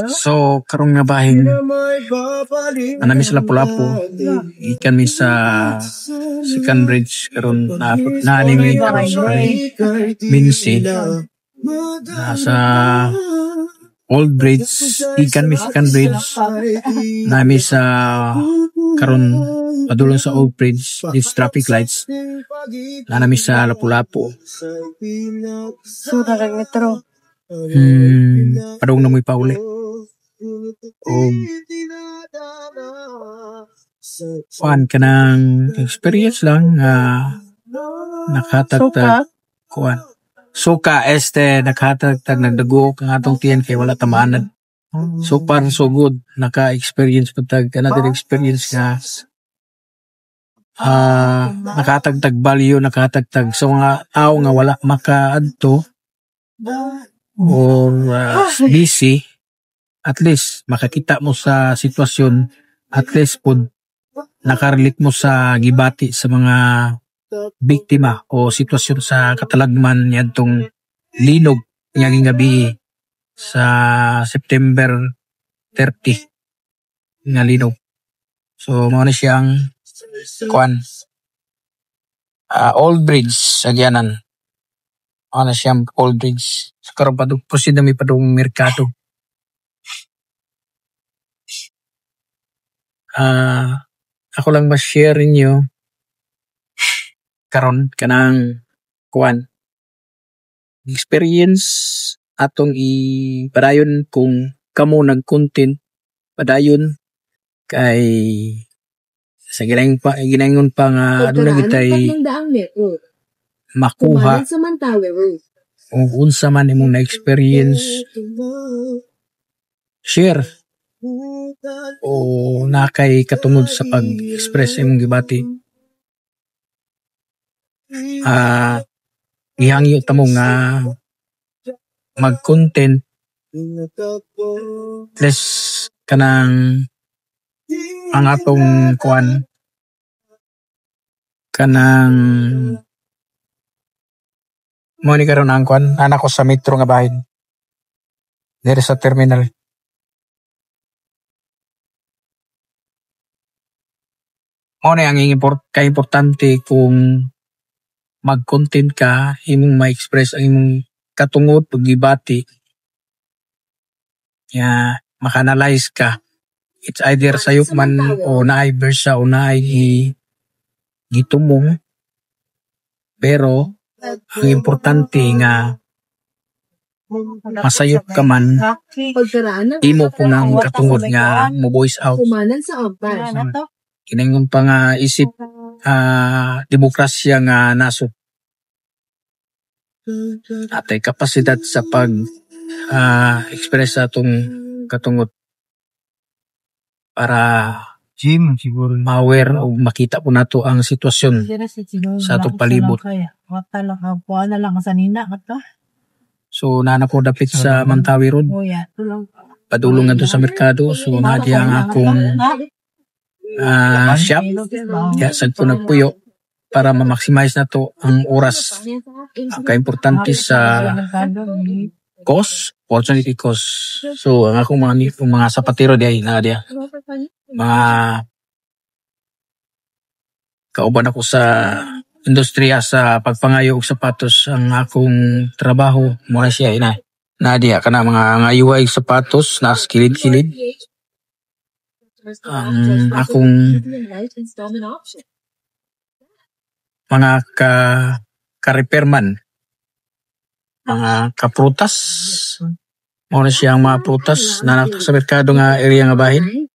So karong nga bahin anami sa Lapu-Lapu ikan mi sa second bridge karon na anime karon sa Minsi sa old bridge ikan mi second bridge nami sa karon padulong sa old bridge these traffic lights na nami sa Lapu-Lapu So darang metro. padung na mo'y pauli o kuan kanang experience lang nakatagtag kuan suka nakatagtag nagdago ang atong tiyan kay wala tamanad so far so good naka-experience patag another experience nga nakatagtag value nakatagtag so nga tao nga wala makaadto or busy at least makakita mo sa sitwasyon at least po nakarelate mo sa gibati sa mga biktima o sitwasyon sa katalagman niyadtong linog ngayong gabi sa September 30 nga linog so mao na siyang kuan old bridge sa Gianan ana siyang old bridge so karon proceed na mi padung merkado ako lang ma-share ninyo karon kanang kuan experience atong padayon kung kamo nag-content padayon kay sa ginaingon pa nga aduna gitay makuha kung unsa man imong na-experience share o nakay katungod sa pag-express imong gibati ihangyo ta mo nga mag-content less kanang ang atong kuan kanang mo ni karon ang kuan anak ko sa metro nga bahin diri sa terminal mo ni ang importante kung mag-content ka imong ma-express ang imong katungod paggibati maka-analyze ka it's either sayop man o naay versa o naay gitumong pero ang importante nga masayop ka man imo po ng katungod nga mo voice out kinaingon pa nga isip demokrasya nga nasod atay kapasidad sa pag express sa atong katungod para siguro ma-aware o makita po nato ang sitwasyon sa atong palibot. So nana ko dapit sa Mantawi Road. Padulong nga sa merkado. So nadya ang akong shop. Sad ko nagpuyo para ma-maximize na to ang oras. Ang ka-importante sa cost, opportunity cost. So ang akong mga sapatero diay nadya. Mga kauban ako sa industriya sa pagpangayo og sapatos ang akong trabaho mo na siya nadia kana mga UI sapatos na kilid-kilid ang akong mga ka-repairman mga kaprutas mo na siya ang mga prutas na sa merkado nga area nga bahin.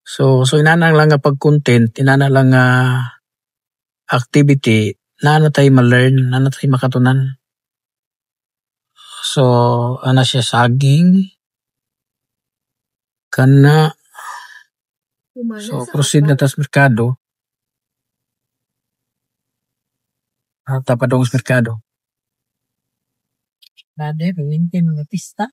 So inanang lang nga pag-content, inanang lang nga activity, na tayo ma-learn, na tayo makatunan. So, siya saging, kana, so proceed na tas merkado. Tapadong sa merkado. Nade, pawintin mga pista.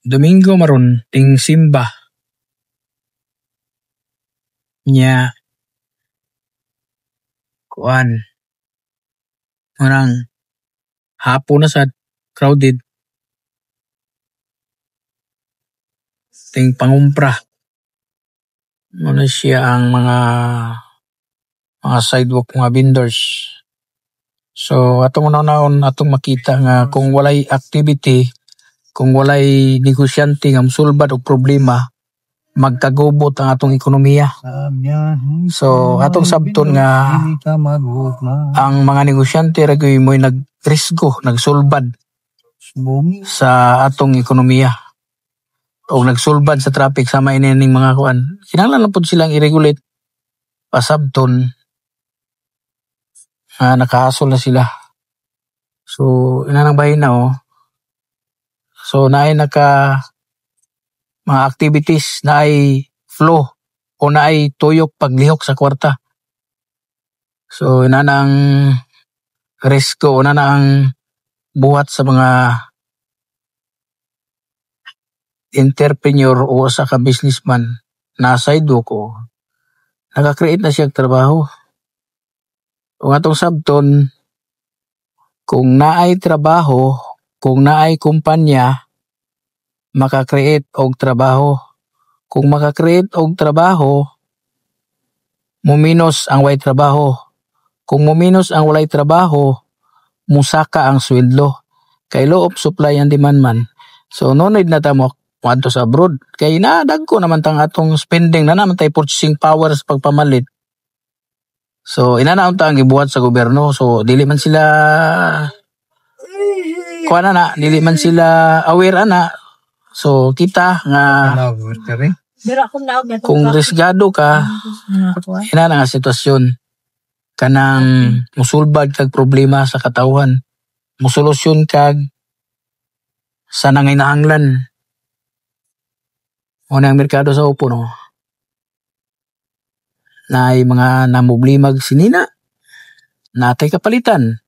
Domingo maron ting simba nya kuan Manang hapon na sa crowded. Ting pangumpra. Muna siya ang mga sidewalk, mga vendors. So atong una-unaon atong makita nga kung walay activity, kung walay negosyante nga mosulbad og problema, magkagubot ang atong ekonomiya. So atong sabton nga ang mga negosyante ra gyud mo'y nagrisgo, nagsulbad sa atong ekonomiya. O nagsulbad sa traffic sama ining mga kuan. Kinahanglan lang pud silang i-regulate pasabton nakahasol na sila. So inanang bahin na So naay mga activities, naay flow o naay tuyok paglihok sa kwarta. So inanang risko o ang buhat sa mga entrepreneur o sa ka businessman na sidewalk naka-create na siya trabaho. Kung atong sabton, kung naay trabaho, kung naay kumpanya, maka-create og trabaho. Kung maka-create og trabaho, muminos ang walay trabaho. Kung muminos ang walay trabaho, musaka ang sweldo. Kay law of supply and demand man. So no need na ta mo adto sa abroad. Kay dagko naman tang atong spending na naman tay purchasing power sa pagpamalit. So inanaon ta ang gibuhat sa gobyerno. So dili man sila dili man sila aware ana. So kita nga kung risgado ka ina nga sitwasyon kanang musulbad kag problema sa katawhan, musolusyon kag sa nanginahanglan. O ang merkado sa upo naay mga namublimag sinina, natay kapalitan,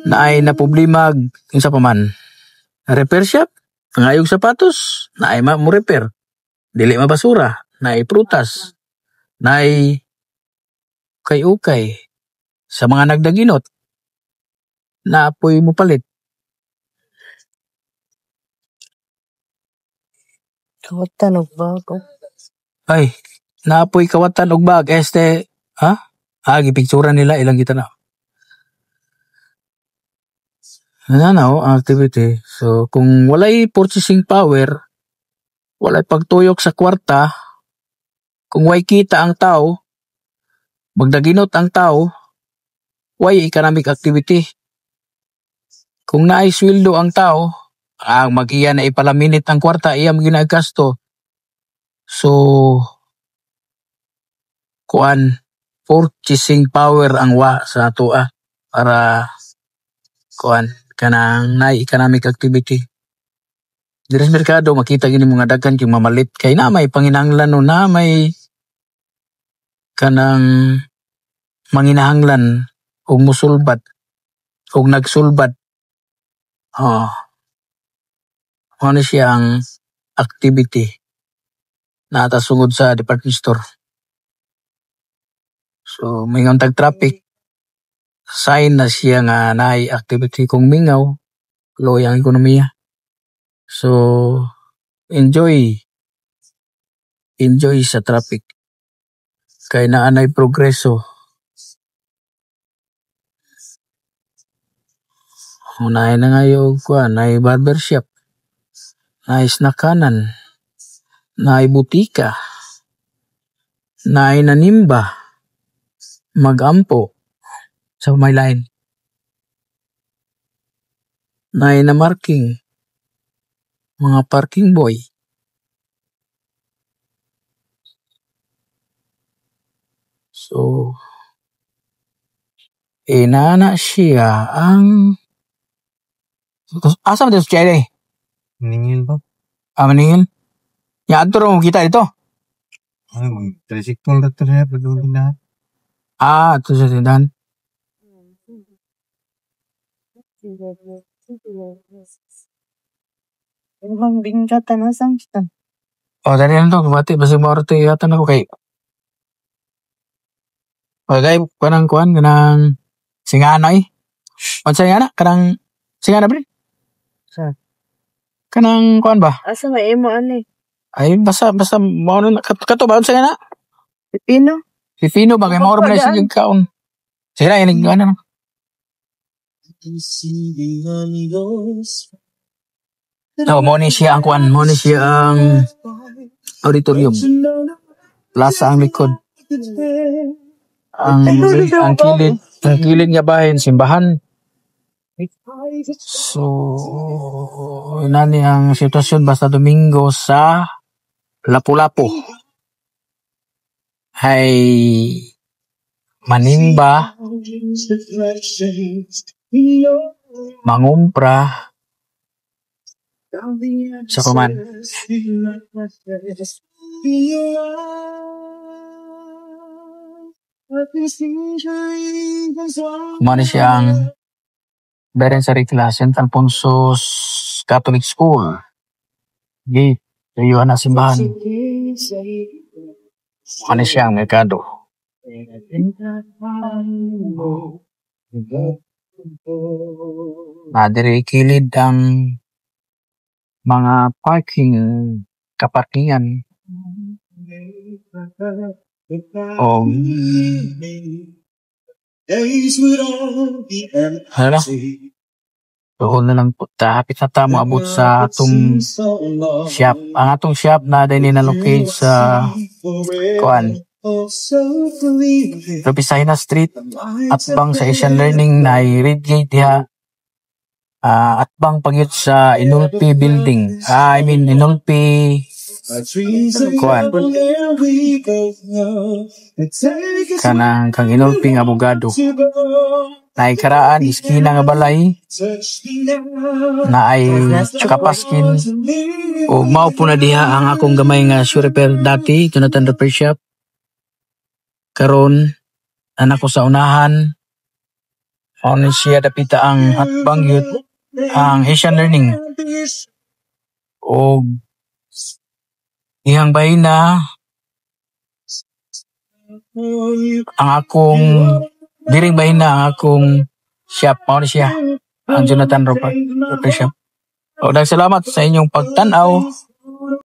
naay napublimag unsa pa man, repair shop, ngayog sapatos, naay mo repair, dili mabasura, naay prutas, naay ukay sa mga nagdaginot, naapoy mo palit. Kawatan og bago. Ay, naapoy kawatan og bag. Gipicturan nila ilang kita na. Ang activity. So, kung walay purchasing power, walay pagtuyok sa kwarta, kung way kita ang tao, magdaginot ang tao, way economic activity. Kung naay sweldo ang tao, ang mag-iya na ipalaminit ang kwarta, iya maginagasto. So, purchasing power ang sa atua para kanang naay economic activity. Diri sa merkado makita gini mga daghan kay mamalit kay na may panginahanglan na may kanang manginahanglan og musulbad og nagsulbad. Ano siya ang activity na atasungod sa department store. So, may tag traffic, sign na siya nga naay activity. Kung mingaw, low ang ekonomiya. So, enjoy sa traffic. Kay naanay progreso. Unahin na ngayon naay barbershop, naay snackanan, naay butika, naay nanimba, magampo sa may line, naay na marking, mga parking boy. So, inana siya ang asa man dito siya Maningil ba? Maningil? Yan ito rin kita dito. Tricycle na ito na padulong na. Ito sa tindahan. Ibang bingkatan na samstan. Dali lang ito. Bati, basta mauro ito yatan ako kay. Pagay, kanang Singana Unsay ana kanang singana pre? Sa. Kanang kuan ba? Asa may imo ani? Ay basta mao na kato ba unsay ana? Pipino? Pipino ba kay mao ra man Papadaan. sige kaon. Sira inig ano. No, mo ni siya ang kuan, mo ni siya ang auditorium. Plaza ang likod. Ang kilid nga bahin simbahan. So, inani ang sitwasyon basta Domingo sa Lapu-Lapu. Hay manimba, mangumpra, sa kuman. Kumani siyang Beren sa Rikla, St. Alfonso's Catholic School. Gate, kayo na simbahan. Kumani siyang merkado. Nadiri kilid ang mga kaparkingan. O hala, doon na lang po. Hapit na tamo abot sa atong shop. Ang atong shop na din na-locate sa kuan. Ropisahina Street, atbang sa Asian Learning na Redgate diha. Atbang pagyud sa Inulpi Building. Inulpi kuan. Kanang kang Inulpi nga abogado. Naikaraan iskina nga balay na ay kapaskin o mao po na diha ang akong gamay nga shoe repair dati Jonathan Repair Shop. Karon anak ko sa unahan on siya dapita ang atbang yun ang Asian Learning o ihang bahina ang akong diring bahina ang akong shop mao ni siya ang Jonathan Repair Shop. O salamat sa inyong pagtan-aw.